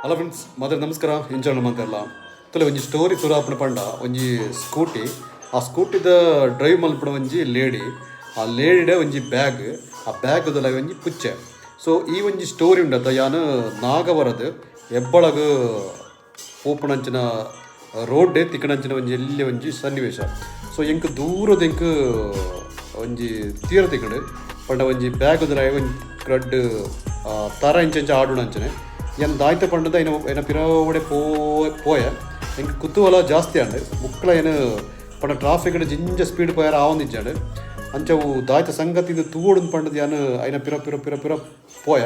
Hello friends ಮಾತ್ರ ನಮಸ್ಕಾರ ಇಂಚಾಣ ಮಾತೆಲ್ಲ ತಲೆ ಒಂಜಿ ಸ್ಟೋರಿ ಸುರಾಪಣ ಪಂಡ ಒಂಜಿ ಸ್ಕೂಟಿ ಆ ಸ್ಕೂಟಿದ ಡ್ರೈವ್ ಮಲ್ಪಡ ಒಂಜಿ ಲೇಡಿ ಆ ಲೇಡಿಡೆ ಒಂಜಿ ಬ್ಯಾಗ್ ಆ ಬ್ಯಾಗ್ದಲ್ಲ ಒಂಜಿ ಪುಚ್ಚೆ. ಸೊ ಈ ಒಂಜಿ ಸ್ಟೋರಿ ಉಂಡತ್ತ ಯಾನು ನಾಗವರದು ಎಬ್ಬಳಗ ಪೋಪುನಂಚಿನ ರೋಡ್ಡೆ ತಿಕ್ಕಣಂಚಿನ ಒಂಜಿ ಎಲ್ಲಿ ಒಂಜಿ ಸನ್ನಿವೇಶ. ಸೊ ಎಂಕ್ ದೂರದ ಎಂಕ್ ಒಂಜಿ ತೀರ ತಿಕ್ಕಡು ಪಂಡ ಒಂಜಿ ಬ್ಯಾಗ್ದಲ್ಲ ಒಂಜಿ ಕ್ರಡ್ ತರ ಇಂಚ ಆಡುಣಂಚನೆ ಏನು ದಾಯ್ತ ಪಂಡದ ಏನ ಪಿರವಡೆ ಪೋಯ ಎಂಕ್ ಕುತೂಹಲ ಜಾಸ್ತಿ ಆಂಡ್ ಮುಕ್ಕಳ ಏನು ಪಂಡ ಟ್ರಾಫಿಕ್ ಜಿಂಜ ಸ್ಪೀಡ್ ಪೋಯಾರ ಆವಂದಿಜ್ಜಾಂಡ್ ಅಂಚವು ದಾಯ್ತ ಸಂಗತಿದು ತೂವಡು ಪಂಡದ ಯಾನು ಐನ ಪಿರ ಪಿರ ಪಿರ ಪಿರ ಪೋಯ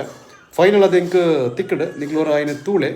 ಫೈನಲ್ ಅದು ಎಂಕ್ ತಿಕ್ಕಡು ನಿಗ್ಲೋರ ಐನ ತೂಳೆ